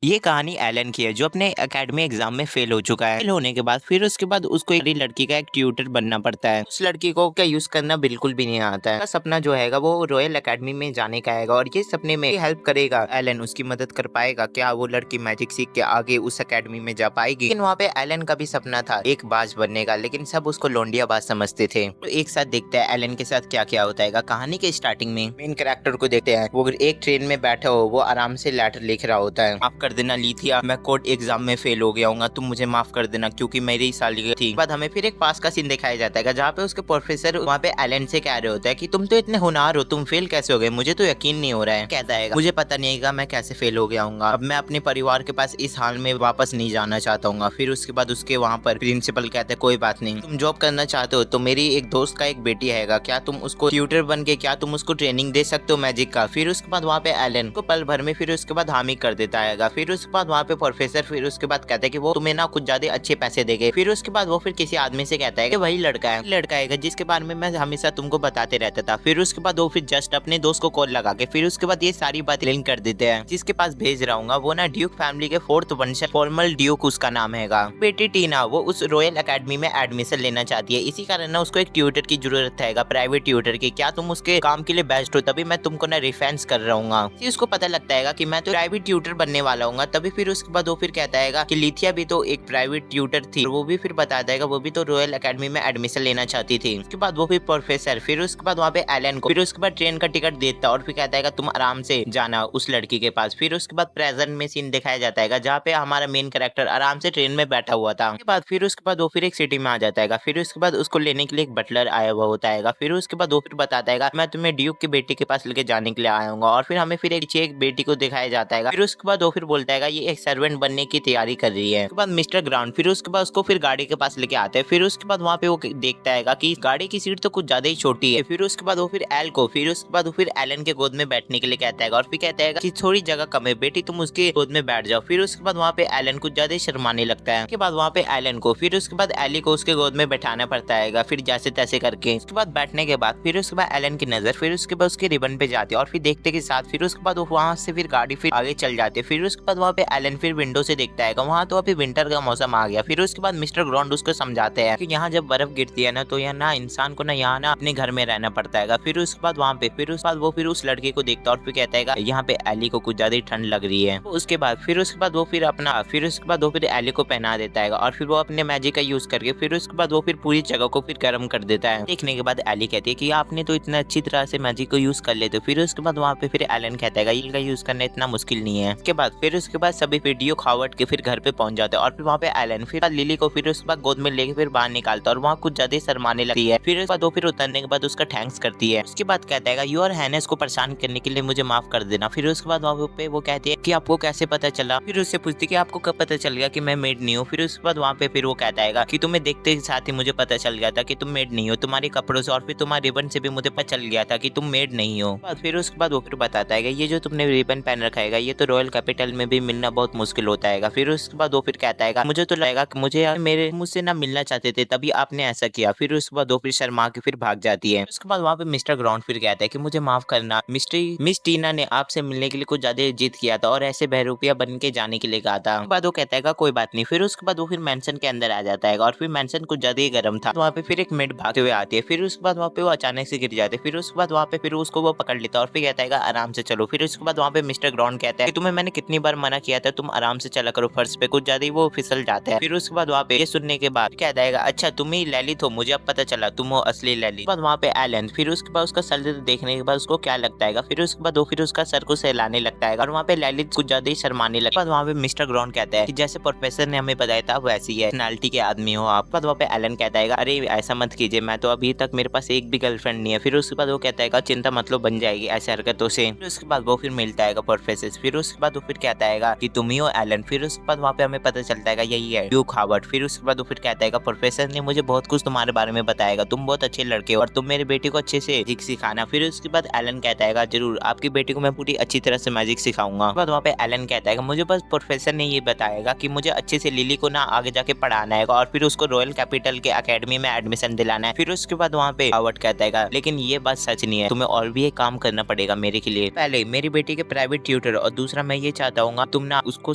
ये कहानी एलन की है जो अपने एकेडमी एग्जाम में फेल हो चुका है। फेल होने के बाद फिर उसके बाद उसको एक लड़की का एक ट्यूटर बनना पड़ता है। उस लड़की को क्या यूज करना बिल्कुल भी नहीं आता है। उसका सपना जो है वो रॉयल एकेडमी में जाने का है और ये सपने में हेल्प करेगा एलन, उसकी मदद कर पाएगा। क्या वो लड़की मैजिक सीख के आगे उस एकेडमी में जा पाएगी? लेकिन वहाँ पे एलन का भी सपना था एक बाज बनने का, लेकिन सब उसको लोंडिया बाज समझते थे। तो एक साथ देखते हैं एलन के साथ क्या क्या होता है। कहानी के स्टार्टिंग में मेन कैरेक्टर को देखते हैं, वो एक ट्रेन में बैठा हो, वो आराम से लेटर लिख रहा होता है। माफ कर देना लिथिया, मैं कोर्ट एग्जाम में फेल हो गया हूँ, तुम मुझे माफ कर देना क्योंकि मेरी ही साली थी। बाद हमें फिर एक पास का सीन दिखाया जाता है जहाँ पे उसके प्रोफेसर वहाँ पे एलन से कह रहे होता है कि तुम तो इतने होनहार हो, तुम फेल कैसे हो गए, मुझे तो यकीन नहीं हो रहा है। कहता है मुझे पता नहीं है मैं कैसे फेल हो गया हूँ, अब मैं अपने परिवार के पास इस हाल में वापस नहीं जाना चाहता हूँ। फिर उसके बाद उसके वहाँ पर प्रिंसिपल कहते हैं कोई बात नहीं, तुम जॉब करना चाहते हो तो मेरी एक दोस्त का एक बेटी है, क्या तुम उसको ट्यूटर बन के क्या तुम उसको ट्रेनिंग दे सकते हो मैजिक का? फिर उसके बाद वहाँ पे एलन को पल भर में फिर उसके बाद हामी कर देता है। फिर उसके बाद वहाँ पे प्रोफेसर फिर उसके बाद कहता है कि वो तुम्हें ना कुछ ज्यादा अच्छे पैसे देंगे। फिर उसके बाद वो फिर किसी आदमी से कहता है कि वही लड़का है जिसके बारे में मैं हमेशा तुमको बताते रहता था। फिर उसके बाद वो फिर जस्ट अपने दोस्त को कॉल लगा के फिर उसके बाद ये सारी बात लिंक कर देते हैं। जिसके पास भेज रहा हूँ वो ना ड्यूक फैमिली के फोर्थ वंशज फॉर्मल ड्यूक उसका नाम है। बेटी टीना वो उस रॉयल एकेडमी में एडमिशन लेना चाहती है, इसी कारण ना उसको एक ट्यूटर की जरूरत है, प्राइवेट ट्यूटर की। क्या तुम उसके काम के लिए बेस्ट हो? तभी मैं तुमको ना रेफरेंस कर रहा हूँ। उसको पता लगता है कि मैं तो प्राइवेट ट्यूटर बनने वाला हूँ। तभी फिर उसके बाद वो फिर कहता है कि लिथिया भी तो एक प्राइवेट ट्यूटर थी, वो भी फिर बताता है वो भी तो रॉयल एकेडमी में एडमिशन लेना चाहती थी। उसके बाद वो फिर प्रोफेसर फिर उसके बाद वहाँ पे एलन को फिर उसके बाद ट्रेन का टिकट देता है और फिर कहता है तुम आराम से जाना उस लड़की के पास। फिर उसके बाद प्रेजेंट में सीन दिखाया जाता है जहाँ पे हमारा मेन कैरेक्टर आराम से ट्रेन में बैठा हुआ था। उसके बाद फिर उसके बाद वो फिर एक सिटी में आ जाता है। फिर उसके बाद उसको लेने के लिए एक बटलर आया हुआ होता है। फिर उसके बाद वो फिर बताता है मैं तुम्हें ड्यूक की बेटी के पास लेके जाने के लिए आया हूँ। और फिर हमें फिर एक बेटी को दिखाया जाता है। फिर उसके बाद वो फिर बोलता है ये एक सर्वेंट बनने की तैयारी कर रही है। उसके बाद मिस्टर ग्राउंड फिर उसके बाद उसको फिर गाड़ी के पास लेके आते हैं। फिर उसके बाद वहाँ पे वो देखता है कि गाड़ी की सीट तो कुछ ज्यादा ही छोटी है। फिर उसके बाद वो फिर एल को फिर उसके बाद वो फिर एलन के गोद में बैठने के लिए कहता है और फिर कहता है कि थोड़ी जगह कम है बेटी, तुम उसके गोद में बैठ जाओ। फिर उसके बाद वहाँ पे एलन कुछ ज्यादा ही शर्माने लगता है। उसके बाद वहाँ पे एलन को फिर उसके बाद एली को उसके गोद में बैठाना पड़ता है, फिर जैसे तैसे करके। उसके बाद बैठने के बाद फिर उसके बाद एलन की नजर फिर उसके बाद उसके रिबन पे जाती है और फिर देखते के साथ फिर उसके बाद वहाँ से फिर गाड़ी फिर आगे चल जाती है। फिर उसके बाद वहाँ पे एलन फिर विंडो से देखता है वहाँ तो अभी विंटर का मौसम आ गया। फिर उसके बाद मिस्टर ग्राउंड उसको समझाते हैं कि यहाँ जब बर्फ गिरती है ना तो यहाँ ना इंसान को ना यहाँ ना अपने घर में रहना पड़ता है। फिर उसके बाद वहाँ पे फिर उसके बाद वो फिर उस लड़के को देखता है और फिर कहता है यहाँ पे एली को कुछ ज्यादा ही ठंड लग रही है। तो उसके बाद फिर उसके बाद वो फिर अपना फिर उसके बाद वो फिर एली को पहना देता है और फिर वो अपने मैजिक का यूज करके फिर उसके बाद वो फिर पूरी जगह को फिर गर्म कर देता है। देखने के बाद एली कहती है कि आपने तो इतना अच्छी तरह से मैजिक को यूज कर लेते हो। फिर उसके बाद वहाँ पे फिर एलन कहता है ये का यूज करना इतना मुश्किल नहीं है। उसके बाद फिर उसके बाद सभी वीडियो खावट के फिर घर पे पहुंच जाते हैं और फिर वहाँ पे एलन फिर लिली को फिर उसके बाद गोद में लेके फिर बाहर निकालता है और वहाँ कुछ ज्यादा शर्माने लगती है। फिर उसके बाद वो फिर उतरने के बाद उसका थैंक्स करती है। उसके बाद कहता है योर हैनेस को परेशान करने के लिए मुझे माफ कर देना। फिर उसके बाद वहाँ पे वो कहती है कि आपको कैसे पता चला? फिर उससे पूछती है कि आपको कब पता चल गया कि मैं मेड नहीं हूँ? फिर उसके बाद वहाँ पे फिर वो कहता है कि तुम्हें देखते के साथ ही मुझे पता चल गया था कि तुम मेड नहीं हो, तुम्हारे कपड़ों से और फिर तुम्हारे रिबन से भी मुझे पता चल गया था कि तुम मेड नहीं हो। फिर उसके बाद वो फिर बताता है ये जो तुमने रिबन पहन रखा है ये तो रॉयल कैपिटल में भी मिलना बहुत मुश्किल होता है। फिर उसके बाद वो फिर कहता है मुझे तो लगेगा कि मुझे मेरे मुझसे ना मिलना चाहते थे तभी आपने ऐसा किया। फिर उसके बाद वो फिर शर्मा के फिर भाग जाती है। उसके बाद वहाँ पे मिस्टर ग्राउंड फिर कहता है कि मुझे माफ करना, मिस टीना ने आपसे मिलने के लिए कुछ ज्यादा जिद किया था और ऐसे बहरूपिया बन के जाने के लिए कहा था। उसके बाद वो कहता है कोई बात नहीं। फिर उसके बाद वो फिर मेंशन के अंदर आ जाता है और फिर मेंशन कुछ ज्यादा ही गर्म था। वहाँ पे फिर एक मेड भागते हुए आती है। फिर उसके बाद वहाँ पे वो अचानक से गिर जाते हैं। फिर उसके बाद वहाँ पे फिर उसको वो पकड़ लेता है और फिर कहता है आराम से चलो। फिर उसके बाद वहाँ पे मिस्टर ग्राउंड कहता है कि तुम्हें मैंने कितनी बार मना किया था, तुम आराम से चला करो, फर्श पे कुछ ज्यादा ही वो फिसल जाता है। फिर उसके बाद वहाँ पे ये सुनने के बाद कहता है अच्छा तुम ही ललित हो, मुझे अब पता चला तुम हो असली ललित। बाद वहाँ पे एलन फिर उसके बाद उसका सर देखने के बाद उसको क्या लगता है फिर उसके बाद वो फिर उसका सर को सहलाने लगता है और वहाँ पे ललित कुछ ज्यादा ही शर्माने लगता है। वहाँ पे मिस्टर ग्राउंड कहता है कि जैसे प्रोफेसर ने हमें बताया था वैसी है, पर्सनालिटी के आदमी हो आप। बाद वहाँ पे एलन कहता है अरे ऐसा मत कीजिए, मैं तो अभी तक मेरे पास एक भी गर्लफ्रेंड नहीं है। फिर उसके बाद वो कहता है चिंता मतलब बन जाएगी ऐसी हरकतों से। फिर उसके बाद वो फिर मिलता है प्रोफेसर। फिर उसके बाद वो फिर कहता है कि तुम ही हो एलन। फिर उसके बाद वहाँ पे हमें पता चलता है यही है ड्यूक हावर्ड। फिर उसके बाद वो फिर कहता है प्रोफेसर ने मुझे बहुत कुछ तुम्हारे बारे में बताएगा, तुम बहुत अच्छे लड़के हो और तुम मेरे बेटे को अच्छे से मैजिक सिखाना। फिर उसके बाद एलन कहता है जरूर, आपकी बेटी को मैं पूरी अच्छी तरह से मैजिक सिखाऊंगा। बाद वहाँ पे एलन कहता है मुझे बस प्रोफेसर ने ये बताएगा कि मुझे अच्छे से लिली को ना आगे जाके पढ़ाना है और फिर उसको रॉयल कैपिटल के अकेडमी में एडमिशन दिलाना है। फिर उसके बाद वहाँ पे हावर्ड कहता है लेकिन ये बात सच नहीं है, तुम्हें और भी एक काम करना पड़ेगा मेरे के लिए। पहले मेरी बेटी के प्राइवेट ट्यूटर और दूसरा मैं ये चाहता चाहूंगा तुम ना उसको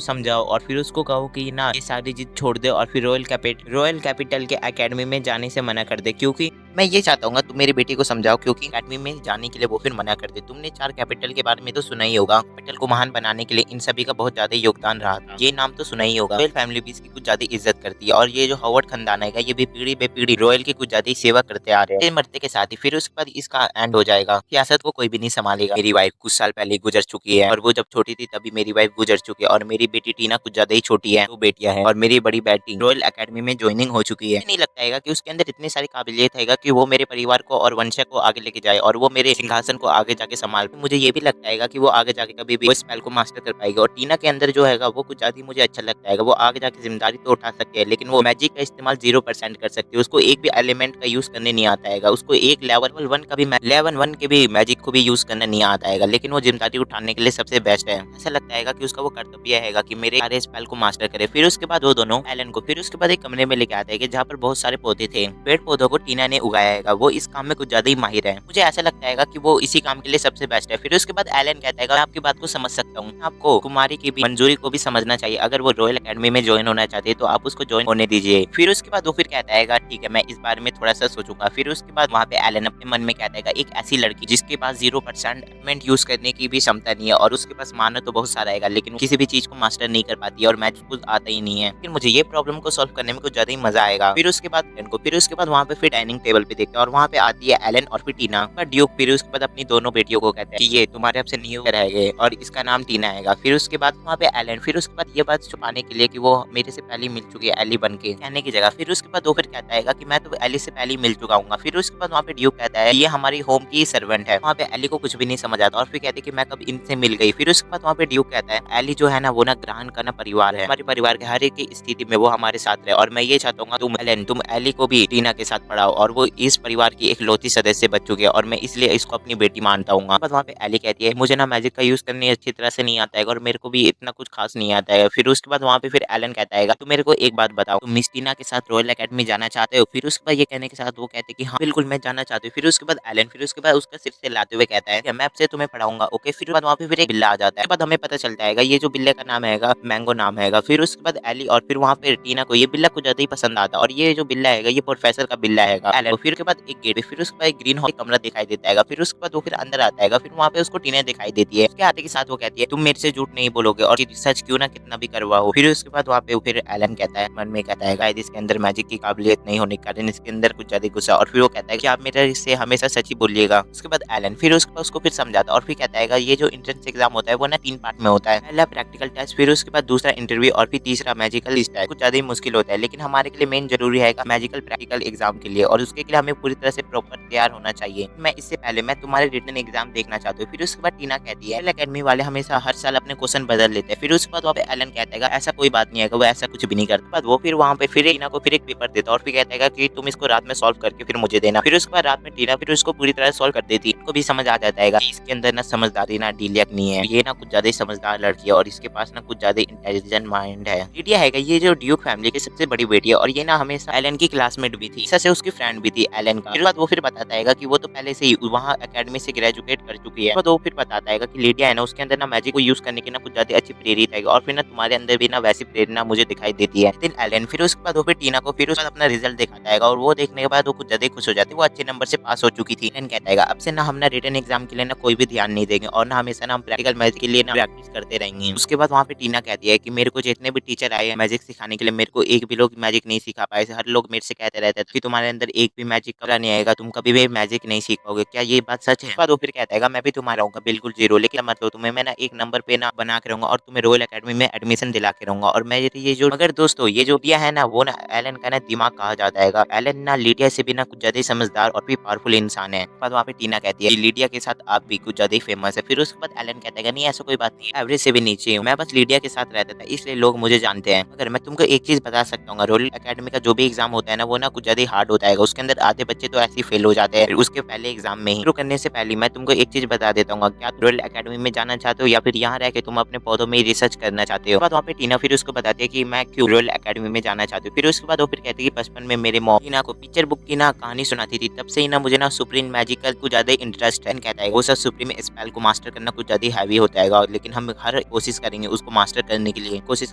समझाओ और फिर उसको कहो कि ना ये सारी चीज छोड़ दे और फिर रॉयल कैपिटल के एकेडमी में जाने से मना कर दे, क्योंकि मैं ये चाहता हूँ तुम मेरी बेटी को समझाओ, क्योंकि एकेडमी में जाने के लिए वो फिर मना कर दे। तुमने 4 कैपिटल के बारे में तो सुना ही होगा। कैपिटल को महान बनाने के लिए इन सभी का बहुत ज्यादा योगदान रहा था, ये नाम तो सुना ही होगा। रॉयल फैमिली भी इसकी कुछ ज्यादा इज्जत करती है और ये जो हॉवर्ड खानदान है ये भी पीढ़ी बे पीढ़ी रॉयल की कुछ ज्यादा सेवा करते आ रहे हैं। मरते के साथ ही फिर उसके बाद इसका एंड हो जाएगा। सियासत को कोई भी नहीं संभालेगा। मेरी वाइफ कुछ साल पहले गुजर चुकी है और वो जब छोटी थी तभी मेरी वाइफ गुजर चुकी है और मेरी बेटी टीना कुछ ज्यादा ही छोटी है, 2 बेटियां हैं और मेरी बड़ी बेटी रॉयल एकेडमी में ज्वाइनिंग हो चुकी है। नहीं लगता है कि उसके अंदर इतनी सारी काबिलियत है कि वो मेरे परिवार को और वंश को आगे लेके जाए और वो मेरे सिंहासन को आगे जाके संभाल। मुझे ये भी लगता है कि वो आगे जाके कभी भी स्पेल को मास्टर कर पाएगी। और टीना के अंदर जो है वो कुछ ज्यादा मुझे अच्छा लगता है। वो आगे जाके जिम्मेदारी तो उठा सकती है, लेकिन वो मैजिक का इस्तेमाल 0% कर सकती है। उसको एक भी एलिमेंट का यूज करने नहीं आता है। उसको एक लेवल 1 का भी लेवल 1 के भी मैजिक को भी यूज करना नहीं आता है, लेकिन वो जिम्मेदारी उठाने के लिए सबसे बेस्ट है। ऐसा लगता है कि उसका वो कर्तव्य है कि मेरे सारे स्पेल को मास्टर करे। फिर उसके बाद वो दोनों एलन को फिर उसके बाद एक कमरे में लेके आते हैं जहाँ पर बहुत सारे पौधे थे। पेड़ पौधों को टीना ने उगाया है। वो इस काम में कुछ ज्यादा ही माहिर है। मुझे ऐसा लगता है कि वो इसी काम के लिए सबसे बेस्ट है। फिर उसके बाद एलन कहता है मैं आपकी बात को समझ सकता हूँ, आपको कुमारी की भी मंजूरी को भी समझना चाहिए। अगर वो रॉयल एकेडमी में ज्वाइन होना चाहती है तो आप उसको ज्वाइन होने दीजिए। फिर उसके बाद वो फिर कहता है ठीक है मैं इस बारे में थोड़ा सा सोचूंगा। फिर उसके बाद वहाँ पे एलन अपने मन में कहता है एक ऐसी लड़की जिसके पास 0% एलिमेंट यूज करने की भी क्षमता नहीं है और उसके पास मानो तो बहुत सारा है, लेकिन किसी भी चीज को मास्टर नहीं कर पाती है और मैजिक कुछ आता ही नहीं है। लेकिन मुझे ये प्रॉब्लम को सॉल्व करने में कुछ ज्यादा ही मजा आएगा। फिर उसके बाद वहाँ पे फिर डाइनिंग टेबल पे देखते हैं और वहाँ पे आती है एलन और फिर टीना। ड्यूक फिर उसके बाद अपनी दोनों बेटियों को कहते हैं कि ये तुम्हारे अब से न्यू रहेगा और इसका नाम टीना आएगा। फिर उसके बाद वहाँ पे एलन फिर उसके बाद ये बात छुपाने के लिए कि वो मेरे से पहले मिल चुकी है एली बन के कहने की जगह, फिर उसके बाद वो फिर कहता है कि मैं तो एली से पहले मिल चुका हूँ। फिर उसके बाद वहाँ पे ड्यूक कहता है ये हमारी होम की सर्वेंट है। वहाँ पे एली को कुछ भी नहीं समझ आता और फिर कहते कि मैं कब इनसे मिल गई। फिर उसके बाद वहाँ पे ड्यूक कहता है एली जो है ना वो ना ग्रहण करना परिवार है, हमारे परिवार के हर एक की स्थिति में वो हमारे साथ रहे और मैं ये चाहता हूँ तुम एली को भी टीना के साथ पढ़ाओ और वो इस परिवार की एक लौती सदस्य बच चुकी है और मैं इसलिए इसको अपनी बेटी मानता हूँ। वहाँ पे एली कहती है मुझे ना मैजिक का यूज करने अच्छी तरह से नहीं आता है और मेरे को भी इतना कुछ खास नहीं आता है। फिर उसके बाद वहाँ पे फिर एलन कहता है तुम मेरे को एक बात बताओ, तुम मिस टीना के साथ रॉयल एकेडमी जाना चाहते हो? फिर उसके बाद ये कहने के साथ वो कहते हैं कि हाँ बिल्कुल मैं जाना चाहती हूँ। फिर उसके बाद एलन फिर उसके बाद उसका सिर से लाते हुए कहता है कि मैं आपसे तुम्हें पढ़ाऊंगा, ओके। फिर बाद वहाँ पे फिर एक बिल्ला आ जाता है। बाद हमें पता चलता है ये जो बिल्ले का नाम है मैंगो नाम है। फिर उसके बाद एली और फिर वहाँ पे टीना को ये बिल्ला कुछ ज्यादा ही पसंद आता है और ये जो बिल्ला है ये प्रोफेसर का बिल्ला है एलन। फिर उसके बाद एक गेट, फिर उसके बाद एक ग्रीन हाउस कमरा दिखाई देता है। फिर उसके बाद वो फिर अंदर आता है। फिर वहाँ पे उसको टीना दिखाई देती है। उसके आते के साथ वो कहती है तुम मेरे से झूठ नहीं बोलोगे और सच क्यों ना कितना भी करवा हो। फिर उसके बाद वहाँ पे फिर एलन कहता है मन में कहता है शायद इसके अंदर मैजिक की काबिलियत नहीं होने के कारण इसके अंदर कुछ ज्यादा गुस्सा। और फिर वो कहता है कि आप मेरे से हमेशा सच ही बोलिएगा। उसके बाद एलन फिर उसको फिर समझाता है और फिर कहता है ये जो एंट्रेंस एग्जाम होता है वो ना 3 पार्ट में होता है। पहला प्रैक्टिकल टेस्ट, फिर उसके बाद दूसरा इंटरव्यू और फिर तीसरा मैजिकल टेस्ट। कुछ ज्यादा ही मुश्किल होता है लेकिन हमारे के लिए मेन जरूरी है मैजिकल प्रैक्टिकल एग्जाम के लिए और उसके लिए हमें पूरी तरह से प्रॉपर तैयार होना चाहिए। मैं इससे पहले मैं तुम्हारे रिटन एग्जाम देखना चाहती हूँ। फिर उसके बाद टीना कहती है एकेडमी वाले हमेशा हर साल अपने क्वेश्चन बदल लेते हैं। फिर उसके बाद वहाँ पे एलन कहता है ऐसा कोई बात नहीं है, वो ऐसा कुछ भी नहीं करता। बाद वो फिर वहाँ पे फिर टीना को फिर एक पेपर देता और फिर कहता है कि तुम इसको रात में सॉल्व करके फिर मुझे देना। फिर उसके बाद रात में टीना फिर उसको पूरी तरह सॉल्व कर देती है। उनको भी समझ आ जाता है कि इसके अंदर ना समझदारी ना डीलियक नहीं है, ये ना कुछ ज्यादा ही समझदार लड़की है और इसके पास ना कुछ ज्यादा इंटेलिजेंट माइंड है। लिडिया है ये जो ड्यूक फैमिली की सबसे बड़ी बेटी है और ये ना हमेशा एलन की क्लासमेट भी थी, से उसकी फ्रेंड भी थी एलन का। फिर बाद वो फिर बताता है कि वो तो पहले से ही वहाँ एकेडमी से ग्रेजुएट कर चुकी है। तो फिर बताता है कि लिडिया है ना उसके अंदर ना मैजिक को यूज करने की ना कुछ ज्यादा अच्छी प्रेरित है और फिर ना तुम्हारे अंदर भी ना वैसी प्रेरणा मुझे दिखाई देती है। लेकिन एलन फिर उसके बाद वो फिर टीना को फिर उसके बाद अपना रिजल्ट दिखाता है और वो देखने के बाद वो कुछ ज्यादा खुश हो जाती है। वो अच्छे नंबर से पास हो चुकी थी। एलन कहता है अब से ना हम ना रिटन एग्जाम के लिए ना कोई भी ध्यान नहीं देंगे और ना हमेशा ना हम प्रैक्टिकल मैजिक के लिए ना प्रैक्टिस करते रहेंगे। उसके बाद वहाँ पे टीना कहती है कि मेरे को जितने भी टीचर आए हैं मैजिक सिखाने के लिए मेरे को एक भी लोग मैजिक नहीं सिखा पाए। हर लोग मेरे से कहते रहते थे कि तुम्हारे अंदर एक भी मैजिक कला नहीं आएगा, तुम कभी भी मैजिक नहीं सीख पाओगे, क्या ये बात सच है? वो फिर कहता है मैं भी तुम्हारा रहूंगा बिल्कुल जीरो, लेकिन मतलब तुम्हें मैं ना एक नंबर पे ना बना के रहूंगा और तुम्हें रॉयल एकेडमी में एडमिशन दिला के रहूंगा। और मैं ये जो मगर दोस्तों ये जो लिडिया है ना वो ना एलन का ना दिमाग कहा जाता है। एलन ना लिडिया से भी ना कुछ ज्यादा समझदार और भी पावरफुल इंसान है। वहाँ पे टीना कहती है लिडिया के साथ आप भी कुछ ज्यादा फेमस है। फिर उसके बाद एलन कहता है नहीं ऐसा कोई बात नहीं, एवरेज से भी नीचे हूँ, मैं बस लिडिया के साथ रहता था इसलिए लोग मुझे जानते हैं। मगर मैं तुमको एक चीज बता सकता हूँ रॉयल एकेडमी का जो भी एग्जाम होता है ना वो ना कुछ ज्यादा हार्ड होता है। उसके अंदर आधे बच्चे तो ऐसे ही फेल हो जाते हैं उसके पहले एग्जाम में ही। शुरू करने से पहले मैं तुमको एक चीज बता देता हूँ, क्या रॉयल एकेडमी में जाना चाहते हो या फिर यहाँ रह के तुम अपने पौधों में रिसर्च करना चाहते हो? वहाँ पे टीना फिर उसको बताती है कि मैं क्यों रॉयल एकेडमी में जाना चाहती हूँ। फिर उसके बाद वो फिर कहती है कि बचपन में मेरे मॉम टीना को पिक्चर बुक की ना कहानी सुनाती थी, तब से ही ना मुझे ना सुप्रीम मैजिकल कुछ ज्यादा इंटरेस्ट है। कहता है वो सब सुप्रीम स्पेल को मास्टर करना कुछ ज्यादा हैवी होता है लेकिन हम हर कोशिश करेंगे उसको मास्टर करने के लिए कोशिश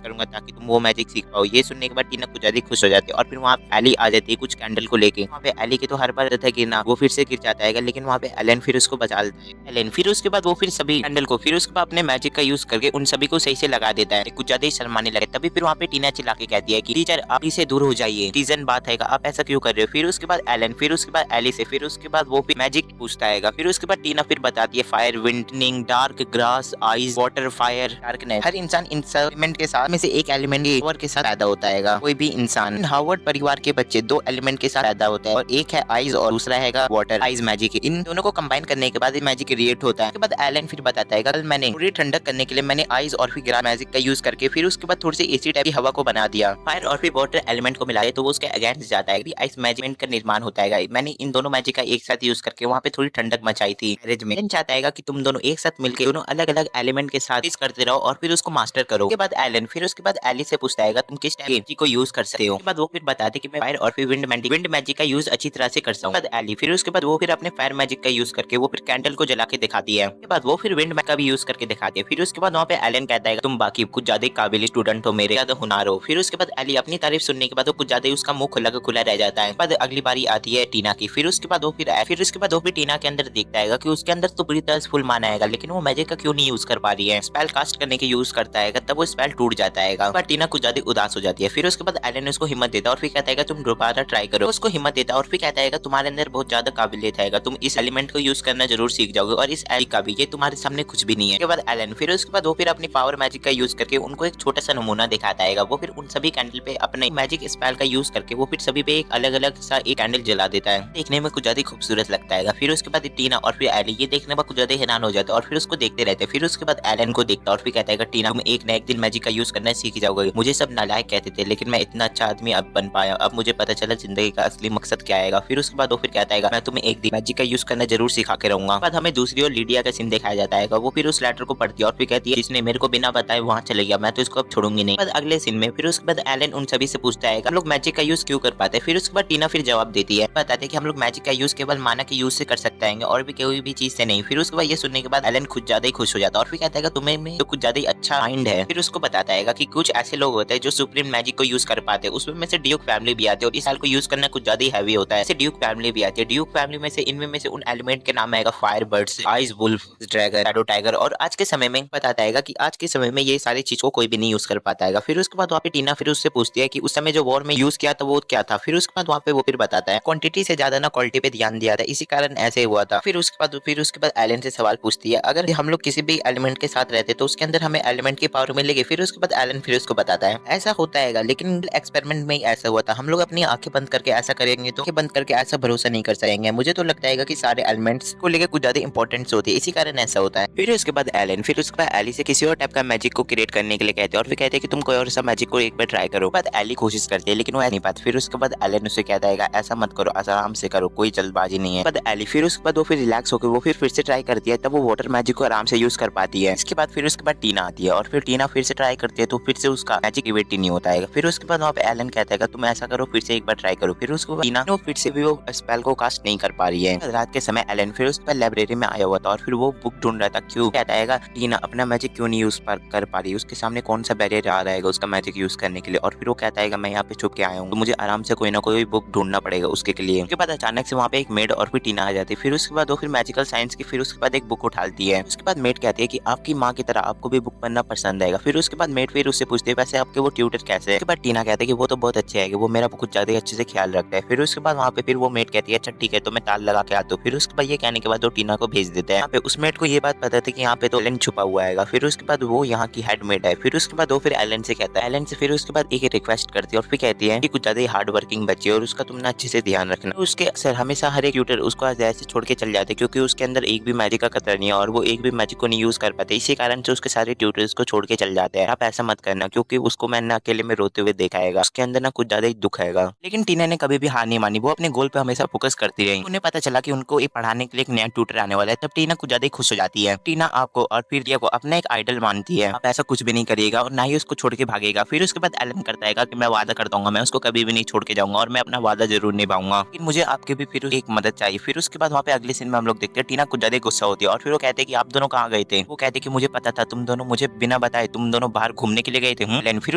करूंगा ताकि तुम वो मैजिक सीख पाओ। ये सुनने के बाद टीना कुछ ज्यादा खुश हो जाती है और फिर वहाँ एली आ जाती है कुछ कैंडल को लेके। वहाँ पे एली के तो हर बार रहता है गिरना, वो फिर से गिर जाता है, लेकिन वहाँ पे एलन फिर उसको बचा लेता है। एलन फिर उसके बाद वो फिर सभी कैंडल को फिर उसके बाद अपने मैजिक का यूज करके उन सभी को सही से लगा देता है। कुछ ज्यादा ही शर्माने लगे। तभी फिर वहाँ पे टीना चिल्ला के कहती है कि टीचर आप इसे दूर हो जाइए, रीजन बात है आप ऐसा क्यों कर रहे हो। फिर उसके बाद एलन, फिर उसके बाद एली से, फिर उसके बाद वो फिर मैजिक पूछता है। फिर उसके बाद टीना फिर बताती है fire, winding, dark, grass, ice, water, fire, darkness. हर इंसान इन एलिमेंट के साथ में से एक एलिमेंट पावर के साथ पैदा होता है। कोई भी इंसान हार्वर्ड परिवार के बच्चे दो एलिमेंट के साथ पैदा होता है और एक है आइस और दूसरा है वाटर। आइस मैजिक, इन दोनों को कंबाइन करने के बाद मैजिक क्रिएट होता है। उसके बाद एलन फिर बताता है कल मैंने पूरी ठंडक करने के लिए मैंने आइस और फिर ग्रास मैजिक का यूज करके फिर उसके बाद थोड़ी सी एसी टाइप की हवा को बना दिया। फायर और फिर वाटर एलिमेंट को मिलाया तो वो उसके अगेंस्ट जाता है। आइस मैजिक का निर्माण होता है। मैंने इन दोनों मैजिक का एक साथ यूज करके वहाँ पे थोड़ी ठंडक मचाई थी। एलन चाहता है कि तुम दोनों एक साथ मिलकर दोनों अलग अलग एलिमेंट के साथ करते रहो और फिर उसको मास्टर करो। उसके बाद एलन फिर उसके बाद एली से पूछता है तुम किस टाइप को यूज कर सकते हो। उसके बाद वो फिर बताते कि मैं फायर और फिर विंड मैजिक का यूज अच्छी तरह से कर सकता हूँ। एली फिर उसके बाद वो फिर अपने फायर मैजिक का यूज करके वो फिर कैंडल को जला के दिखाती है। उसके बाद वो फिर विंड मैजिक का भी यूज करके दिखाती है। फिर उसके बाद वहाँ पे एलन कहता है तुम बाकी कुछ ज्यादा काबिल स्टूडेंट हो, मेरे ज्यादा हुनर हो। फिर उसके बाद एली अपनी तारीफ सुनने के बाद वो कुछ ज्यादा ही उसका मुंह खुला रह जाता है। बाद अगली बारी आती है टीना की। फिर उसके बाद वो फिर टीना के अंदर देखता है कि उसके अंदर तो पूरी तरह से फुल माना है, लेकिन वो मैजिक का क्यों नहीं यूज कर पा रही है। स्पेल कास्ट करने के यूज करता है तब वो स्पेल टूट जाता है। पर टीना कुछ ज्यादा उदास हो जाती है। फिर उसके बाद एलन उसको हिम्मत देता है और फिर कहता है तुम दोबारा ट्राई करो। उसको हिम्मत देता है और फिर कहता है तुम्हारे अंदर बहुत ज्यादा काबिलियत है, तुम इस एलिमेंट को यूज करना जरूर सीख जाओगे और इस एल का भी ये तुम्हारे सामने कुछ भी नहीं है। उसके बाद एलन फिर उसके बाद वो फिर अपनी पावर मैजिक का यूज करके उनको एक छोटा सा नमूना दिखाता है। वो फिर उन सभी कैंडल पे अपने मैजिक स्पेल का यूज करके वो फिर सभी पे एक अलग अलग सा एक कैंडल जला देता है। देखने में कुछ ज्यादा खूबसूरत लगता है। फिर उसके बाद टीना और फिर एली ये देखने में कुछ ज्यादा हैरान हो जाता है और फिर उसको देखते रहते हैं। फिर उसके बाद एलन को देखता है और फिर कहता है टीना तुम एक न एक दिन मैजिक का यूज करना सीख जाओगे। मुझे सब नालायक कहते थे लेकिन मैं इतना अच्छा आदमी अब बन पाया, अब मुझे पता चला जिंदगी का असली मकसद क्या आएगा। फिर उसके बाद वो फिर कहता है मैं तुम्हें एक दिन मैजिक का यूज करना जरूर सिखा के रहूंगा। बाद हमें दूसरी ओर लीडिया का सीन दिखाया जाता है। वो फिर उस लेटर को पढ़ती है और फिर कहती है जिसने मेरे को बिना बताए वहाँ चले गया, मैं तो इसको अब छोड़ूंगी नहीं। अगले सीन में फिर उसके बाद एलन उन सभी से पूछता है हम लोग मैजिक का यूज क्यों कर पाते हैं। फिर उसके बाद टीना फिर जवाब देती है, बताते हैं कि हम लोग मैजिक का यूज केवल माना के यूज से कर सकते हैं और भी कोई भी चीज से नहीं। फिर उसके बाद ये सुनने के बाद एलन खुद ज्यादा ही खुश हो जाता है और फिर कहता है तुम्हें में तो कुछ ज्यादा ही अच्छा माइंड है। फिर उसको बताता है कि कुछ ऐसे लोग होते हैं जो सुप्रीम मैजिक को यूज कर पाते हैं, उसमें से ड्यूक फैमिली भी आती है और इस साल को यूज करना कुछ ज्यादा ही हैवी होता है। ऐसे ड्यूक फैमिली भी आती है। ड्यूक फैमिली में से इनमें से उन एलिमेंट के नाम आएगा fire birds, ice wolf, dragon, shadow tiger. और आज के समय में बताता है कि आज के समय में ये सारी चीज को कोई भी नहीं यूज कर पाता है। फिर उसके बाद वहाँ पे टीना फिर उससे पूछती है कि उस समय जो वॉर में यूज किया था वो क्या था। फिर उसके बाद वहाँ पे वो फिर बताता है क्वांटिटी से ज्यादा ना क्वालिटी पे ध्यान दिया था, इसी कारण ऐसे हुआ था। फिर उसके बाद एलन से सवाल पूछती है अगर हम लोग किसी भी एलिमेंट के साथ रहते तो उसके अंदर हमें एलिमेंट की पावर मिलेगी। फिर उसके बाद एलन फिर उसको बताता है ऐसा होता है लेकिन एक्सपेरिमेंट में ही ऐसा हुआ था, हम लोग अपनी आंखें बंद करके ऐसा करेंगे तो आंखें बंद करके ऐसा भरोसा नहीं कर सकेंगे। मुझे तो लगता है कि सारे एलिमेंट्स को लेकर कुछ ज्यादा इंपॉर्टेंस होती है, इसी कारण ऐसा होता है। फिर उसके बाद एलन फिर उसके बाद एली से किसी और टाइप का मैजिक को क्रिएट करने के लिए कहते हैं और फिर कहते हैं कि तुम कोई और सा मैजिक को एक बार ट्राई करो। बाद एली कोशिश करती है लेकिन वो नहीं पाती। फिर उसके बाद एलन उसे कहता है ऐसा मत करो, आराम से करो, कोई जल्दबाजी नहीं है। बाद एली फिर उसके बाद वो फिर रिलैक्स होकर वो फिर से ट्राई करती है, तब वो वाटर मैजिक को आराम से यूज कर पाती है। इसके बाद फिर उसके बाद टीना आती है और फिर टीना फिर से ट्राई करती है तो फिर से उसका मैजिक इवेट नहीं होता है। फिर उसके बाद वहाँ पे एलन कहता है तुम ऐसा करो, फिर से एक बार ट्राई करो। फिर उसके बाद टीना फिर से भी वो स्पेल को कास्ट नहीं कर पा रही है। रात के समय एलन फिर उस पर लाइब्रेरी में आया हुआ था और फिर वो बुक ढूंढ रहा था। क्यों कहता है टीना अपना मैजिक क्यों नहीं यूज कर पा रही, उसके सामने कौन सा बैरियर आ रहा है उसका मैजिक यूज करने के लिए। और फिर वो कहता है मैं यहाँ पे छुप के आया हूँ तो मुझे आराम से कोई ना कोई बुक ढूंढना पड़ेगा उसके लिए। उसके बाद अचानक से वहाँ पे एक मेड और फिर टीना आ जाती है। फिर उसके बाद वो फिर मैजिकल साइंस की फिर उसके बाद एक बुक उठाती है। उसके बाद मेड कहती है कि आपकी माँ की तरह आपको भी बुक पढ़ना पसंद आएगा। फिर उसके बाद मेड फिर उससे पूछते हैं वैसे आपके वो ट्यूटर कैसे है। उसके बाद टीना कहते हैं कि वो तो बहुत अच्छे है, वो मेरा कुछ ज्यादा अच्छे से ख्याल रखता है। फिर उसके बाद वहाँ पे फिर वो मेड कहती है अच्छा ठीक है तो मैं ताल लगा के आता हूँ। फिर उसके बाद ये कहने के बाद वो टीना को भेज देते हैं। उस मेड को ये बात पता थी कि यहाँ पे तो एलन छुपा हुआ है। फिर उसके बाद वो यहाँ की हेड मेड है। फिर उसके बाद वो फिर एलन से कहता है, एलन से फिर उसके बाद एक रिक्वेस्ट करती है और फिर कहती है कि कुछ ज्यादा हार्ड वर्किंग बच्ची है और उसका तुम ना अच्छे से ध्यान रखना। उसके अक्सर हमेशा हर एक ट्यूटर उसको ऐसे छोड़ के चल जाते क्योंकि उसके अंदर एक भी मैजिक का कतरा नहीं है और वो एक भी मैजिक को नहीं यूज कर पाते, इसी कारण से उसके सारे ट्यूटर्स को छोड़ के चल जाते हैं। आप ऐसा मत करना क्योंकि उसको मैंने अकेले में रोते हुए देखा है, उसके अंदर ना कुछ ज्यादा ही दुख है। लेकिन टीना ने कभी भी हार नहीं मानी, वो अपने गोल पे हमेशा फोकस करती रही। उन्हें पता चला कि उनको एक पढ़ाने के लिए एक नया ट्यूटर आने वाला है, तब टीना कुछ ज्यादा खुश हो जाती है। टीना आपको और फिर को अपना एक आइडल मानती है, आप ऐसा कुछ भी नहीं करिएगा और ना ही उसको छोड़ के भागेगा। फिर उसके बाद एलन करता है कि मैं वादा करता हूँ मैं उसको कभी भी नहीं छोड़ के जाऊंगा और मैं अपना वादा जरूर निभाऊंगा, लेकिन मुझे आपके भी फिर एक मदद चाहिए। फिर उसके बाद वहाँ पे अगले सीन में हम लोग देखते हैं टीना कुछ ज्यादा गुस्सा होती है और फिर वो कहते हैं कि आप दोनों कहाँ गए थे। वो कहते हैं कि मुझे पता था था, तुम दोनों मुझे बिना बताए तुम दोनों बाहर घूमने के लिए गए थे। एलन फिर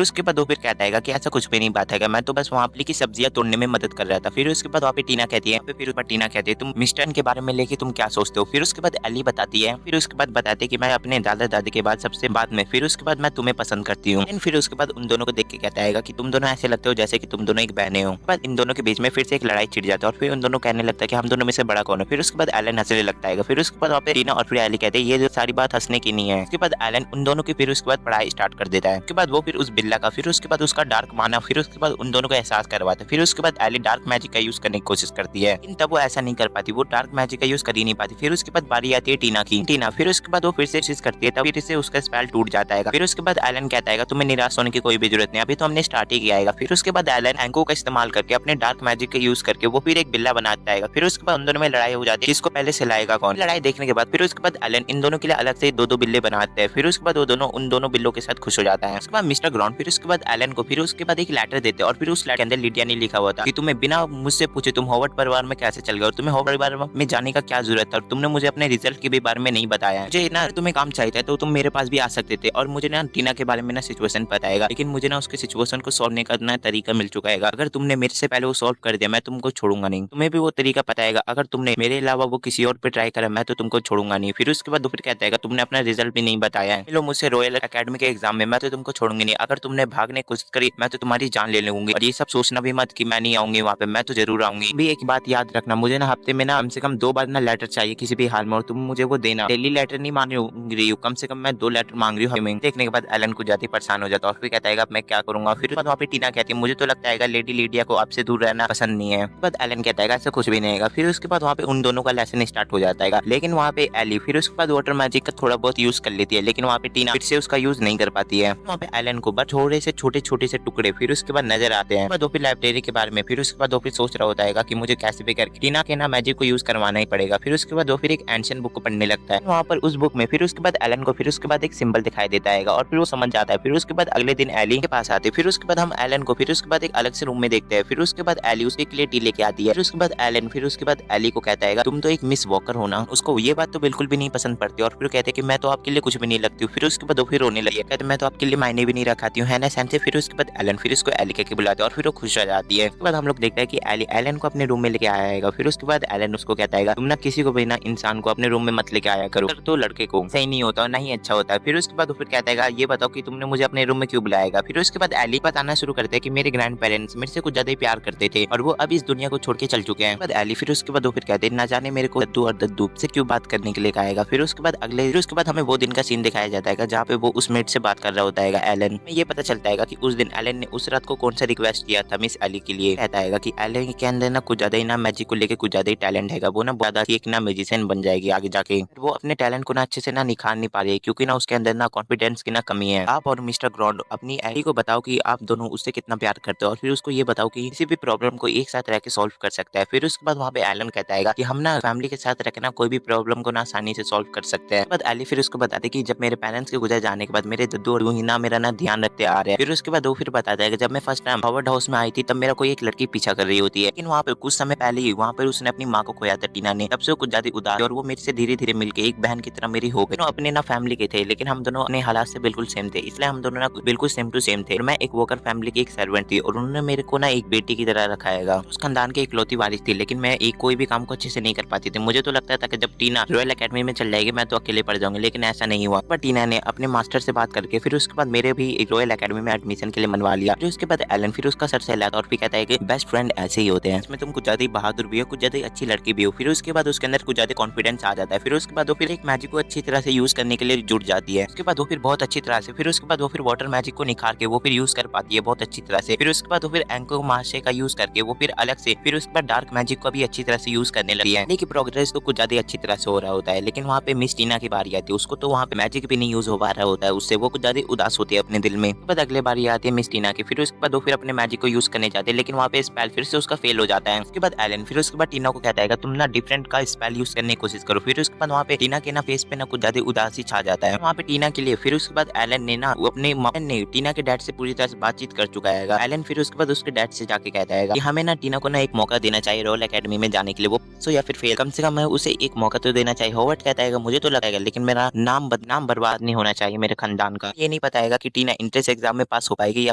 उसके बाद वो फिर कहता है कि ऐसा कुछ भी नहीं बात है, मैं तो बस वहाँ की सब्जियां तोड़ने में मदद कर रहा था। फिर उसके बाद वहाँ पे टीना कहती है, फिर ऊपर टीना कहती है तुम मिस्टर के बारे में लेके तुम क्या सोचते हो। फिर उसके बाद एली बताती है, फिर उसके बाद बताते हैं कि मैं अपने दादा दादी के बाद सबसे बाद में फिर उसके बाद मैं तुम्हें पसंद करती हूँ। फिर उसके बाद उन दोनों को देख के कहता है कि तुम दोनों ऐसे लगते हो जैसे कि तुम दोनों एक बहने हो। बाद इन दोनों के बीच में फिर से एक लड़ाई छिड़ जाता है और फिर उन दोनों कहने लगता है कि हम दोनों में से बड़ा कौन है। फिर उसके बाद एलन हंसने लगता है। फिर उसके बाद वहाँ पे टीना और फिर एली कहते हैं ये जो सारी बात हंसने की नहीं है। उसके बाद एलन उन दोनों की फिर उसके बाद पढ़ाई स्टार्ट कर देता है। उसके बाद वो फिर उस बिल्ला का फिर उसके बाद उसका डार्क माना फिर उसके बाद उन दोनों को एहसास करवाता है। फिर उसके बाद एली डार्क मैजिक का यूज करने की कोशिश करती है, लेकिन तब वो ऐसा नहीं कर पाती, वो डार्क मैजिक का यूज कर ही नहीं पाती। फिर उसके बाद बारी आती है टीना की। टीना फिर उसके बाद वो फिर से कोशिश करती है, तब फिर से उसका स्पेल टूट जाता है। फिर उसके बाद एलन कहता है तुम्हें निराश होने की कोई भी जरूरत नहीं, अभी तो हमने स्टार्ट ही किया है। फिर उसके बाद एलन एंको का इस्तेमाल करके अपने डार्क मैजिक का यूज करके वो फिर एक बिल्ला बनाता है। फिर उसके बाद उन दोनों में लड़ाई हो जाती है, किसको पहले से लाएगा कौन। लड़ाई देखने के बाद फिर उसके बाद एलन इन दोनों के लिए अलग से दो बिल्ले बनाते हैं। फिर उसके बाद वो दोनों उन दोनों बिल्लों के साथ खुश हो जाता है। उसके बाद मिस्टर ग्राउंड फिर उसके बाद एलन को फिर उसके बाद एक लेटर देते हैं और फिर उस लेटर के अंदर लिडिया ने लिखा हुआ था कि तुम्हें बिना मुझसे पूछे तुम हॉवर्ड परिवार में कैसे चल गए और तुम्हें हॉवर्ड परिवार में जाने का क्या जरूरत था, और तुमने मुझे अपने रिजल्ट के भी बारे में नहीं बताया। मुझे ना तुम्हें काम चाहिए तो तुम मेरे पास भी आ सकते थे, और मुझे ना टीना के बारे में ना सिचुएशन बताएगा, लेकिन मुझे ना उसके सिचुएशन को सॉल्व करने का तरीका मिल चुका है। अगर तुमने मेरे से पहले वो सॉल्व कर दिया मैं तुमको छोड़ूंगा नहीं, तुम्हें भी वो तरीका पता है। अगर तुमने मेरे अलावा वो किसी और पे ट्राई करा मैं तो तुमको छोड़ूंगा नहीं। फिर उसके बाद फिर कहता है तुमने अपना रिजल्ट भी नहीं बताया है, लो मुझसे रॉयल एकेडमी के एग्जाम में मैं तो तुमको छोड़ूंगी नहीं, अगर तुमने भागने की कोशिश करी मैं तो तुम्हारी जान ले लूंगी। और ये सब सोचना भी मत कि मैं नहीं आऊंगी वहाँ पे, मैं तो जरूर आऊंगी। भी एक बात याद रखना, मुझे ना हफ्ते में ना कम से कम 2 बार ना लेटर चाहिए किसी भी हाल में, और तुम मुझे वो देना। डेली लेटर नहीं मांग रही हूँ, कम से कम मैं 2 लेटर मांग रही हूँ। देखने के बाद एलन को जाती परेशान हो जाता है और फिर कहता है अब मैं क्या करूंगा। फिर वहाँ पे टीना कहती है मुझे तो लगता है लेडी लीडिया को आपसे दूर रहना पसंद नहीं है। बाद एलन कहता है ऐसा कुछ भी नहीं है। फिर उसके बाद वहाँ पे उन दोनों का लेसन स्टार्ट हो जाता है, लेकिन वहाँ पे एली फिर उसके बाद वाटर मैजिक का थोड़ा बहुत यूज कर लेती है, लेकिन वहाँ पे टीना फिर से उसका यूज नहीं कर पाती है। वहाँ पे एलन को बस थोड़े से छोटे से टुकड़े फिर उसके बाद नजर आते हैं। वो फिर लाइब्रेरी के बारे में फिर उसके बाद वो फिर सोच रहा होता है कि मुझे कैसे भी करके टीना के ना मैजिक को यूज करवाना ही पड़ेगा। फिर उसके बाद वो फिर एक एंशिएंट बुक को पढ़ने लगता है। वहाँ पर उस बुक में फिर उसके बाद एलन को फिर उसके बाद एक सिंबल दिखाई देता है और फिर वो समझ जाता है। फिर उसके बाद अगले दिन एली के पास आते हैं। फिर उसके बाद हम एलन को फिर उसके बाद एक अलग से रूम में देखते हैं। फिर उसके बाद एली उसके लिए टी लेके आती है। फिर उसके बाद एलन फिर उसके बाद एली को कहता है तुम तो एक मिस वॉकर हो ना। उसको ये बात तो बिल्कुल भी नहीं पसंद पड़ती और फिर कहते हैं कि मैं तो आपके लिए कुछ भी नहीं लगती हूँ। फिर उसके बाद वो फिर रोने लगी, कहते मैं तो आपके लिए मायने भी नहीं रखाती हूँ, है ना सैम से। फिर उसके बाद एलन फिर उसको एली के बुलाते हैं और फिर वो खुश हो जाती है। उसके बाद हम लोग देखते हैं कि एली एलन को अपने रूम में लेके आएगा। फिर उसके बाद एलन उसको कहता है तुम ना किसी को भी ना इंसान को अपने रूम में मत लेके आया करो, तो लड़के को सही नहीं होता, ना ही अच्छा होता है। फिर उसके बाद वो फिर कहता है ये बताओ कि तुमने मुझे अपने रूम में क्यों बुलाएगा। फिर उसके बाद एली बताना शुरू करते हैं कि मेरे ग्रैंड पेरेंट्स मेरे से कुछ ज्यादा ही प्यार करते थे और वो अब इस दुनिया को छोड़ के चल चुके हैं। बाद एली फिर उसके बाद वो फिर कहते हैं ना जाने मेरे को दद्दू और दद्दू से क्यों बात करने के लिए कहेगा। फिर उसके बाद उसके बाद हमें वो दिन का सीन दिखाया जाता है जहाँ पे वो उस मेट से बात कर रहा होता है एलन। ये पता चलता है कि उस दिन एलन ने उस रात को कौन सा रिक्वेस्ट किया था मिस एली के लिए। कहता है कि एलन के अंदर ना कुछ ज्यादा ही ना मैजिक को लेके कुछ ज्यादा ही टैलेंट है, वो ना ज्यादा एक ना म्यूजिशियन बन जाएगी आगे जाके। वो अपने टैलेंट को ना अच्छे से ना निखार नहीं पा रही है क्योंकि ना उसके अंदर ना कॉन्फिडेंस की ना कमी है। आप और मिस्टर ग्राउंड अपनी एली को बताओ कि आप दोनों उससे कितना प्यार करते हो और फिर उसको ये बताओ कि किसी भी प्रॉब्लम को एक साथ रह के सॉल्व कर सकता है। फिर उसके बाद वहाँ पे एलन कहता है कि हम ना फैमिली के साथ रहकर ना कोई भी प्रॉब्लम को ना आसानी से सॉल्व कर सकते हैं। बाद एली फिर उसको बताते कि जब मेरे पेरेंट्स के गुजर जाने के बाद मेरे दद्दू और ही ना मेरा ना ध्यान रखते आ रहे हैं। फिर उसके बाद वो फिर बताता है कि जब मैं फर्स्ट टाइम हॉवर्ड हाउस में आई थी तब मेरा कोई एक लड़की पीछा कर रही होती है, लेकिन वहाँ पे कुछ समय पहले ही वहाँ पर उसने अपनी माँ को खोया था टीना ने। तब से कुछ ज्यादा उदास और वो मेरे से धीरे धीरे मिलकर एक बहन की तरह मेरी हो गई। अपने ना फैमिली के थे लेकिन हम दोनों अपने हालात से बिल्कुल सेम थे, इसलिए हम दोनों ना बिल्कुल सेम टू सेम थे। मैं एक वोकर फैमिली की एक सर्वेंट थी और उन्होंने मेरे को ना एक बेटी की तरह रखा है। उस खानदान की इकलौती वारिस थी, लेकिन मैं एक कोई भी काम को अच्छे से नहीं कर पाती थी। मुझे तो लगता था कि जब टीना रॉयल एकेडमी में चल जाएगी मैं तो अकेले पड़ जाऊंगी, लेकिन ऐसा नहीं हुआ। पर टीना ने अपने मास्टर से बात करके फिर उसके बाद मेरे भी रॉयल एकेडमी में एडमिशन के लिए मनवा लिया। फिर उसके बाद एलन फिर उसका सर सहलाता और फिर कहता है कि बेस्ट फ्रेंड ऐसे ही होते हैं, इसमें तुम कुछ ज्यादा ही बहादुर भी हो, कुछ ज्यादा अच्छी लड़की भी हो। फिर उसके बाद उसके अंदर कुछ ज्यादा कॉन्फिडेंस आ जाता है। फिर उसके बाद वो फिर एक मैजिक को अच्छी तरह से यूज करने के लिए जुट जाती है। उसके बाद वो फिर बहुत अच्छी तरह से फिर उसके बाद वो फिर वाटर मैजिक को निखार के वो फिर यूज कर पाती है बहुत अच्छी तरह से। फिर उसके बाद वो फिर एंको महाशय का यूज करके वो फिर अलग से फिर उसके बाद डार्क मैजिक को भी अच्छी तरह से यूज करने लगी है। लेकिन प्रोग्रेस तो कुछ ज्यादा अच्छी तरह से हो रहा होता है, लेकिन वहाँ पे मिस टीना की बारी आती है। उसको तो वहाँ पे मैजिक भी नहीं यूज हो पा रहा होता है, उससे वो कुछ ज्यादा उदास होती है अपने दिल में। बाद अगले बारी आती है मिस टीना की। फिर उसके बाद वो फिर अपने मैजिक को यूज करने जाते हैं, लेकिन वहाँ पे स्पेल फिर से उसका फेल हो जाता है। उसके बाद एलन फिर उसके बाद टीना को कहता है तुम ना डिफरेंट का स्पेल यूज करने की कोशिश करो। फिर उसके बाद वहाँ पे टीना के ना फेस पे ना कुछ ज्यादा उदासी छा जाता है वहाँ पे टीना के लिए। फिर उसके बाद एलन ने ना अपने ने टीना के डैड से पूरी तरह से बातचीत कर चुका है। एलन फिर उसके बाद उसके डैड से जाके कहता है कि हमें ना टीना को ना एक मौका देना चाहिए रॉयल एकेडमी में जाने के लिए, वो सो या फिर फेल, कम से कम मैं उसे एक मौका तो देना चाहिए। हॉवर्ड कहता है मुझे तो लगेगा, लेकिन मेरा नाम नाम बर्बाद नहीं होना चाहिए मेरे खानदान का। ये नहीं पताएगा कि टीना एंट्रेंस एग्जाम में पास हो पाएगी या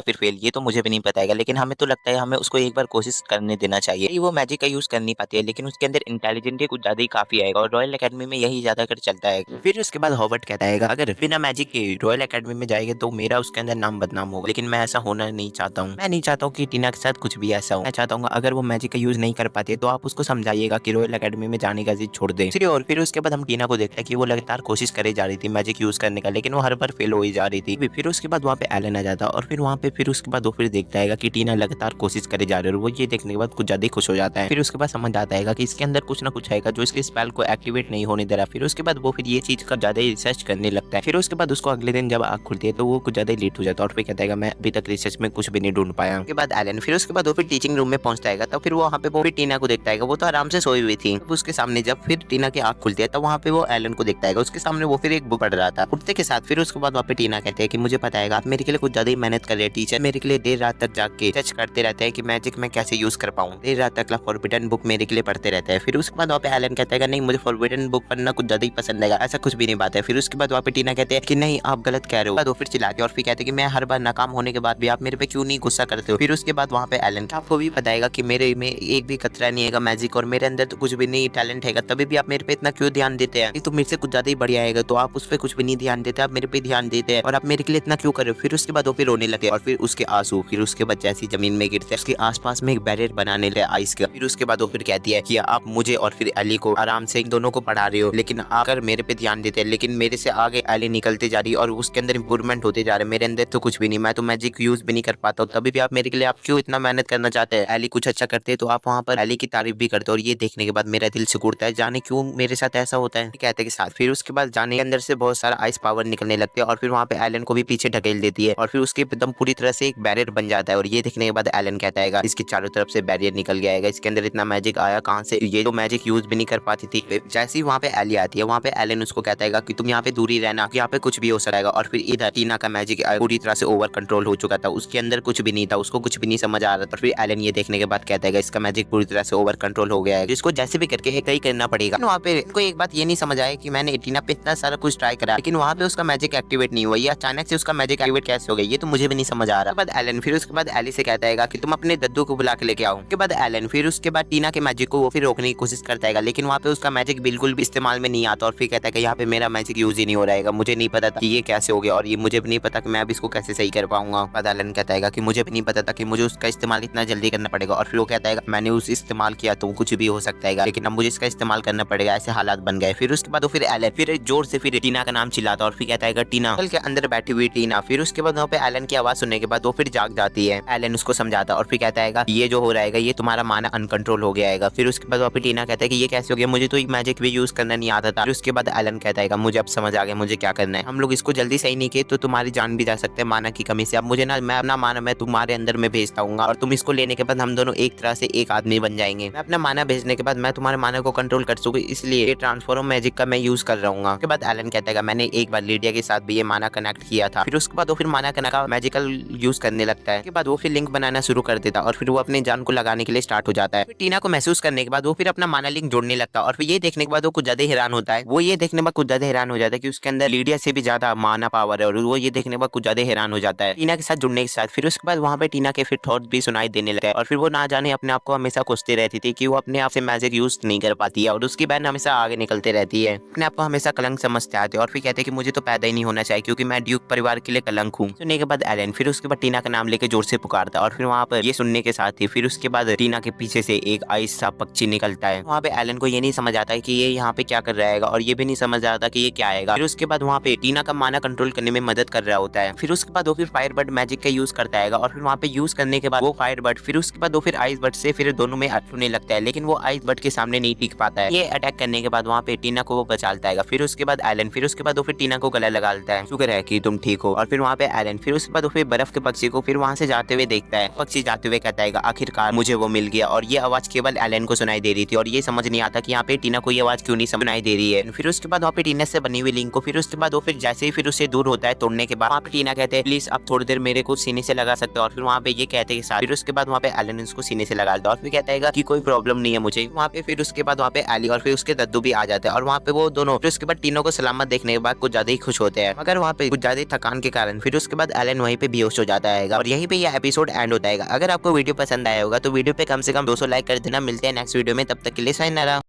फिर फेल, ये तो मुझे भी नहीं पताएगा, लेकिन हमें तो लगता है हमें उसको एक बार कोशिश करने देना चाहिए। वो मैजिक का यूज कर नहीं पाती है, लेकिन उसके अंदर इंटेलिजेंट कुछ ज्यादा ही काफी आएगा और रॉयल अकेडमी में यही ज्यादा कर चलता है। फिर उसके बाद हॉवर्ड कहता है अगर बिना मैजिक के रॉयल अकेडमी में जाएगा तो मेरा उसके अंदर नाम बदनाम होगा, लेकिन मैं ऐसा होना नहीं चाहता हूँ। मैं नहीं चाहता हूँ कि टीना के साथ कुछ भी ऐसा हो। मैं चाहता हूँ अगर वो मैजिक का यूज नहीं कर पाते तो आप उसको समझाइएगा कि रॉयल अकेडमी में जाने का जिद छोड़ दे। और फिर उसके बाद हम टीना को देखते हैं कि वो लगातार कोशिश करे जा रही थी मैजिक यूज करने का, लेकिन वो हर बार फेल हो ही जा रही थी। फिर उसके बाद वहाँ पे एलन आ जाता और फिर वहाँ पे फिर उसके बाद वो फिर देखता है कि टीना लगातार कोशिश करे जा रही है और वो ये देखने के बाद कुछ ज्यादा खुश हो जाता है। फिर उसके बाद समझ आता है कि इसके अंदर कुछ ना कुछ है जो इसके स्पेल को एक्टिवेट नहीं होने दे रहा। फिर उसके बाद वो फिर ये चीज का ज्यादा रिसर्च करने लगता है। फिर उसके बाद उसको अगले दिन जब आँख खुलती है तो वो कुछ ज्यादा लेट हो जाता है और फिर कहता है मैं अभी तक रिसर्च में कुछ भी नहीं ढूंढ पाया। उसके बाद एलन फिर उसके बाद वो फिर टीचिंग रूम में पहुंचता है तो फिर वो वहाँ पे वो फिर टीना को देखता है, वो तो आराम से सोई हुई थी। उसके सामने जब फिर टीना की आँख खुलती है तो वहाँ पे वो एलन को देखता है, उसके सामने वो फिर एक बुक पढ़ रहा था। उठते के साथ फिर उसके बाद वहाँ पे टीना कहते हैं कि मुझे पता है आप मेरे के लिए कुछ ज्यादा ही मेहनत कर रहे हैं टीचर, मेरे के लिए देर रात तक जाग के सर्च करते रहते हैं कि मैजिक मैं कैसे यूज कर पाऊँ, देर रात तक फॉरबिडन बुक मेरे के लिए पढ़ते रहते हैं। फिर उसके बाद वहाँ पे एलन कहता है नहीं मुझे फॉरबिडन बुक पढ़ना कुछ ज्यादा ही पसंद है, ऐसा कुछ भी नहीं बात है। फिर उसके बाद वहाँ पे टीना कहते हैं कि नहीं आप गलत कह रहे हो। फिर चिल्लाते और फिर कहते हैं कि मैं हर बार नाकाम होने के बाद भी आप मेरे पे क्यों नहीं गुस्सा करते हो। फिर उसके बाद वहाँ पे एलन आपको भी बताएगा कि मेरे में एक भी खतरा नहीं है मैजिक और मेरे अंदर तो कुछ भी नहीं टैलेंट है, तभी भी आप मेरे पे इतना क्यों ध्यान देते हैं, तो मेरे से कुछ ज्यादा ही बढ़िया आएगा तो आप उस पर कुछ भी नहीं ध्यान देते, आप मेरे पे ध्यान देते हैं और आप मेरे के लिए इतना क्यों कर रहे हो। फिर उसके बाद वो फिर रोने लगे और फिर उसके आंसू फिर उसके बाद जैसी जमीन में गिरते हैं उसके आसपास में एक बैरियर बनाने लगे आइस का। फिर उसके बाद वो फिर कहती है कि आप मुझे और फिर एली को आराम से दोनों को पढ़ा रहे हो, लेकिन आकर मेरे पे ध्यान देते हैं, लेकिन मेरे से आगे एली निकलते जा रही है और उसके अंदर इंप्रूवमेंट होते जा रहे हैं, मेरे अंदर तो कुछ भी नहीं, मैं तो मैजिक यूज भी नहीं कर पाता हूँ, तभी भी आप मेरे के लिए आप क्यों इतना मेहनत करना चाहते हैं। एली कुछ अच्छा करते हैं तो आप वहाँ पर एली की तारीफ भी करते हो और ये देखने के बाद मेरा दिल सिकुड़ता है, जाने क्यों मेरे साथ ऐसा होता है कहते के साथ। फिर उसके बाद जाने के अंदर से बहुत सारा आइस पावर निकलने लगते हैं और फिर वहाँ पे एलन को भी पीछे ढकेल देती है और फिर उसके एकदम पूरी तरह से एक बैरियर बन जाता है और ये देखने के बाद एलन कहता है इसके चारों तरफ से बैरियर निकल गया है, इसके अंदर इतना मैजिक आया कहाँ से, ये तो मैजिक यूज भी नहीं कर पाती थी। जैसे ही वहाँ पे एली आती है वहाँ पे एलन उसको कहता है कि तुम यहाँ पे दूरी रहना, यहाँ पे कुछ भी हो सकता है। और फिर इधर टीना का मैजिक पूरी तरह से ओवर कंट्रोल हो चुका था, उसके अंदर कुछ भी नहीं था, उसको कुछ भी नहीं समझ आ रहा था। फिर एलन ये देखने के बाद कहता है इसका मैजिक पूरी तरह से ओवर कंट्रोल हो गया है, जिसको जैसे भी करके कहीं करना पड़ेगा। वहाँ पे कोई एक बात ये नहीं समझ आया कि मैंने टीना पे इतना सारा कुछ ट्राई करा लेकिन वहाँ पे उसका मैजिक एक्टिवेट नहीं हुआ, ये अचानक से उसका मैजिक एक्टिवेट कैसे हो गया, ये तो मुझे भी नहीं समझ आ रहा। उसके बाद एलन फिर उसके बाद एली से कहता है कि तुम अपने दद्दू को बुला के लेके आओ। उसके बाद एलन फिर उसके बाद टीना के मैजिक को वो फिर रोकने की कोशिश करता है, लेकिन वहाँ पे उसका मैजिक बिल्कुल भी इस्तेमाल में नहीं आता और फिर कहता है कि यहाँ पे मेरा मैजिक यूज ही नहीं हो रहेगा, मुझे नहीं पता था कि ये कैसे हो गया और ये मुझे भी नहीं पता कि मैं अब इसको कैसे सही कर पाऊंगा। बाद एलन कहता है कि मुझे भी नहीं पता था कि मुझे उसका इस्तेमाल इतना जल्दी करना पड़ेगा और फिर वो कहता है मैंने उस इस्तेमाल किया तो कुछ भी हो सकता है, लेकिन अब मुझे इसका इस्तेमाल करना पड़ेगा, ऐसे हालात बन गए। फिर उसके बाद वो फिर एलन फिर जोर से फिर टीना का नाम चिल्लाता और फिर कहता है टीना के अंदर बैठी हुई टीना। फिर उसके बाद वहाँ पे एलन की आवाज सुनने के बाद वो फिर जाग जाती है। एलन उसको समझाता और फिर कहता है ये जो हो रहा है ये तुम्हारा माना अनकंट्रोल हो गया है। फिर उसके बाद वहाँ पे टीना कहता है कि ये कैसे हो गया, मुझे तो मैजिक भी यूज करना नहीं आता था। फिर उसके बाद एलन कहता है मुझे अब समझ आ गया मुझे क्या करना है, हम लोग इसको जल्दी सही नहीं किए तो तुम्हारी जान भी जा सकते हैं माना की कमी से। अब मुझे ना मैं अपना माना मैं तुम्हारे अंदर में भेजता हूँ और तुम इसको लेने के बाद हम दोनों एक तरह से एक आदमी बन जाएंगे। मैं अपना माना भेजने के बाद मैं तुम्हारे माना को कंट्रोल कर सकूँ, इसलिए ये ट्रांसफॉर्म मैजिक का मैं यूज कर रहा हूँ। उसके बाद एलन कहता है मैंने एक बार लीडिया के साथ भी ये माना कनेक्ट किया था। फिर उसके बाद वो फिर माना कनेक्ट का मैजिकल यूज करने लगता है। उसके बाद वो फिर लिंक बनाना शुरू कर देता और फिर वो अपने जान को लगाने के लिए स्टार्ट हो जाता है। फिर टीना को महसूस करने के बाद वो फिर अपना माना लिंक जोड़ने लगता है और फिर ये देखने के बाद वो कुछ ज्यादा हैरान होता है। वो ये देखने के बाद कुछ ज्यादा हैरान हो जाता है कि उसके अंदर लीडिया से भी ज्यादा माना पावर है और वो ये देखने के बाद कुछ ज्यादा हैरान हो जाता है टीना के साथ जुड़ने के साथ। फिर उसके बाद वहाँ पे टीना के फिर थॉट भी सुनाई देने लगता है और फिर वो ना जाने अपने आप को हमेशा कोसती रहती थी कि वो अपने आप से मैजिक यूज नहीं कर पाती है और उसकी बहन हमेशा आगे निकलते रहती है, अपने आप को हमेशा कलंक समझते आते और फिर कहते हैं कि मुझे तो पैदा ही नहीं होना चाहिए क्योंकि मैं ड्यूक परिवार के लिए कलंक हूँ। सुनने के बाद एलन फिर उसके बाद टीना का नाम लेके जोर से पुकारता है और फिर वहाँ पर ये सुनने के साथ ही फिर उसके बाद टीना के पीछे से एक आइस सा पक्षी निकलता है। वहाँ पे एलन को ये नहीं समझ आता है कि ये यहाँ पे क्या कर रहा है और ये भी नहीं समझ आता कि ये क्या आएगा। फिर उसके बाद वहाँ पे टीना का माना कंट्रोल करने में मदद कर रहा होता है। फिर उसके बाद वो फिर फायर बर्ड मैजिक का यूज करता है और फिर वहाँ पे यूज करने के बाद वो फायर बर्ड फिर उसके बाद वो फिर आइस बर्ड से फिर दोनों में होने लगता है, लेकिन वो आइस बर्ड के सामने नहीं टिक पाता है। ये अटैक करने के बाद वहाँ पे टीना को वो बचाता है। फिर उसके बाद एलन फिर उसके बाद वो फिर टीना को गला लगा लेता है, शुक्र है कि तुम ठीक हो। और फिर वहाँ पे एलन फिर उसके बाद वो फिर बर्फ के पक्षी को फिर वहाँ से जाते हुए देखता है। पक्षी जाते हुए कहता है आखिरकार मुझे वो मिल गया और ये आवाज केवल एलन को सुनाई दे रही थी और ये समझ नहीं आता कि यहाँ पे टीना को ये आवाज क्यों नहीं सुनाई दे रही है। फिर उसके बाद वहाँ पे टीना से बनी हुई लिंक को फिर उसके बाद वो फिर जैसे ही फिर उससे दूर होता है तोड़ने के बाद वहाँ पे टीना कहते हैं प्लीज आप थोड़ी देर मेरे को सीने से लगा सकते हो और फिर वहाँ पे ये कहते हैं फिर उसके बाद वहाँ पे एलन उसको सीने से लगा देता और फिर कहता है कि कोई प्रॉब्लम नहीं है मुझे। वहाँ पे फिर उसके बाद वहाँ पे एली और फिर उसके दद्दू भी आ जाते हैं और वहाँ पे वो दोनों फिर उसके बाद तीनों को सलामत देखने देखने के बाद कुछ ज्यादा ही खुश होते हैं, मगर वहाँ पे कुछ ज्यादा थकान के कारण फिर उसके बाद एलन वहीं पे बेहोश हो जाता है और यहीं पे यह एपिसोड एंड होता है। अगर आपको वीडियो पसंद आया होगा तो वीडियो पे कम से कम 200 लाइक कर देना। मिलते हैं नेक्स्ट वीडियो में, तब तक के लिए साइनरा।